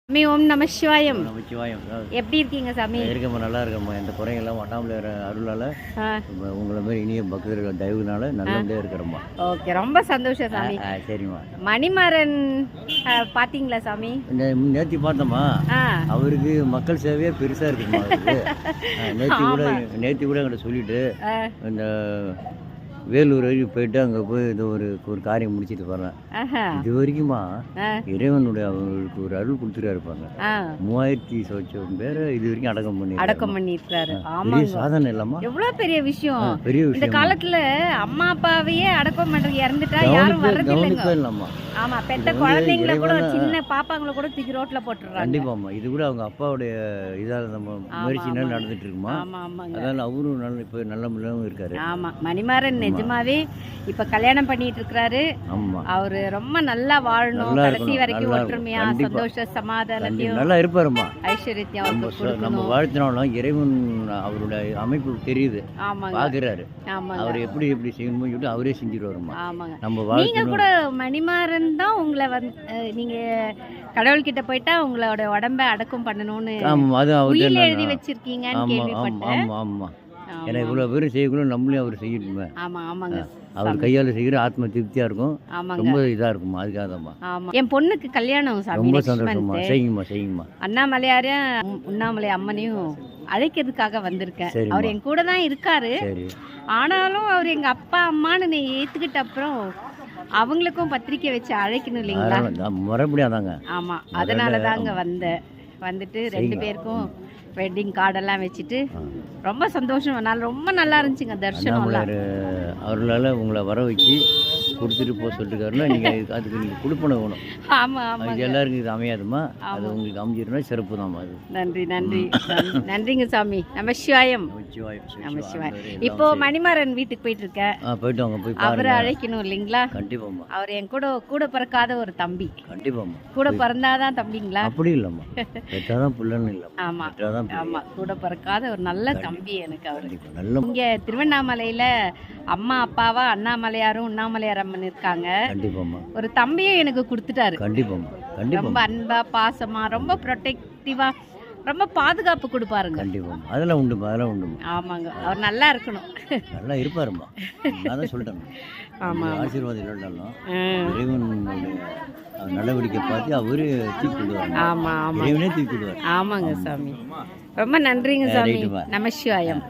சாமி ஓம் நம சிவாயம். நமச்சிவாயம். எப்படி இருக்கீங்க சாமி? இருக்கம்மா, நல்லா இருக்கம்மா. இந்த குறையெல்லாம் அண்ணாமலையார் அருளால் உங்களை மாதிரி இனிய பக்தர்கள் தயவுனால நல்லபடியாக இருக்கிறோம்மா. ஓகே, ரொம்ப சந்தோஷம் சாமி. சரிம்மா. மணிமாறன் பார்த்தீங்களா சாமி? நேற்று பார்த்தோம்மா. அவருக்கு மக்கள் சேவையே பெருசாக இருக்குமா அவருக்கு. நேற்று கூட என்கிட்ட சொல்லிட்டு இந்த வேலூர் வரைக்கும் போயிட்டு அங்கே போய் இது ஒரு காரியம் முடிச்சுட்டு வரேன். இது வரைக்குமா இறைவனுடைய அவங்களுக்கு ஒரு அருள் கொடுத்துட்டா இருப்பாங்க. 3000 சொச்சம் பேரை இது வரைக்கும் அடக்கம் பண்ணிருக்காரு. பெரிய சாதனை இல்லாமா? எவ்வளவு பெரிய விஷயம். பெரிய விஷயம். இந்த காலத்துல அம்மா அப்பாவையே அடக்கம் பண்றது இறந்துட்டா யாரும் வர்றது இல்லம்மா. ஆமா, பெத்த குழந்தைங்களை கூட சின்ன பாப்பாங்களை கூட தூக்கி ரோட்ல போட்டுறாங்க. கண்டிப்பாமா. இது கூட அவங்க அப்பாவுடைய இதால நம்ம முயற்சினால நடந்துட்டு இருக்குமா. அதனால அவரும் நல்ல இப்ப நல்ல முறையாவும் இருக்காரு. ஆமா, மணிமாறன் நிஜமாவே இப்ப கல்யாணம் பண்ணிட்டு இருக்காரு. அவரு ரொம்ப நல்லா வாழணும், கடைசி வரைக்கும் ஒற்றுமையா சந்தோஷ சமாதானத்தையும் நல்லா இருப்பாருமா, ஐஸ்வர்யத்தையும் நம்ம வாழ்த்தினாலும் இறைவன் அவருடைய அமைப்பு தெரியுது, பாக்குறாரு. அவர் எப்படி எப்படி செய்யணுமோ சொல்லிட்டு அவரே செஞ்சிருவாருமா. நம்ம நீங்க கூட மணிமாறன் தான் உங்களை நீங்க கடவுள்கிட்ட போயிட்டா உங்களோட உடம்ப அடக்கம் பண்ணணும்னு உயிர் எழுதி வச்சிருக்கீங்கன்னு கேள்விப்பட்டேன். ஆமா, ஏன்னா இவ்வளோ பேரும் செய்யக்கூட நம்மளே அவர் செய்யணுமே. ஆமாங்க, அவர் கையால் செய்கிற ஆத்ம திருப்தியாக இருக்கும், ரொம்ப இதாக இருக்குமா. அதுக்காக தான் என் பொண்ணுக்கு கல்யாணம் ரொம்ப சந்தோஷமா. செய்யுங்கம்மா. அண்ணாமலையாரையும் உண்ணாமலை அம்மனையும் அழைக்கிறதுக்காக வந்திருக்கேன். அவர் என் கூட தான் இருக்காரு. ஆனாலும் அவர் எங்க அப்பா அம்மான்னு ஏத்துக்கிட்ட அப்புறம் அவங்களுக்கும் பத்திரிக்கை வச்சு அழைக்கணும் இல்லைங்களா? மறுபடியாதாங்க. ஆமா, அதனால தாங்க வந்துட்டு 2 பேருக்கும் வெட்டிங் கார்டெல்லாம் வச்சுட்டு ரொம்ப சந்தோஷம். ரொம்ப நல்லா இருந்துச்சுங்க தரிசனம். அவர்களால் உங்களை வர வச்சு கொடுத்துட்டு போக சொல்லிருக்காருன்னா நீங்கள் அதுக்கு நீங்கள் கொடுப்பன வேணும். ஆமாம், இது எல்லாருக்கும் இது அமையாதுமா. அது உங்களுக்கு அமைஞ்சிருந்தா சிறப்பு தான். அது நன்றிங்க சாமி. நமசிவாயம். இப்போ மணிமாறன் வீட்டுக்கு போயிட்டு இருக்கேன். போயிட்டு வாங்க, போய் அவரை அழைக்கணும் இல்லைங்களா? கண்டிப்பாம்மா. அவர் என் கூட பிறக்காத ஒரு தம்பி. கண்டிப்பாம்மா. கூட பிறந்தாதான் தம்பிங்களா? அப்படி இல்லைம்மா, பெற்றாதான் பிள்ளைன்னு இல்லை. ஆமா, கூட பிறக்காத ஒரு நல்ல தம்பி எனக்கு அவரு. இங்க திருவண்ணாமலையில அம்மா அப்பாவா அண்ணாமலையாரும் உண்ணாமலையார் அம்மன் இருக்காங்க. ஒரு தம்பியும் எனக்கு கொடுத்துட்டாரு. ரொம்ப அன்பா பாசமா ரொம்ப ப்ரொடெக்டிவா ரொம்ப பாதுகாப்பு கொடுப்பாருங்க. அதெல்லாம் உண்டு. ஆமாங்க, அவர் நல்லா இருக்கணும். நல்லா இருப்பாருமா. நான் சொல்லிட்டேன். ஆமா, ஆசீர்வாதம் இல்லைன்னாலும் இறைவனுடைய நடவடிக்கை பார்த்து அவரு தூக்கிடுவார். ஆமா, இறைவனே தூக்கிடுவார். ஆமாங்க சாமி. ரொம்ப நன்றிங்க சாமி. நமசிவாயம்.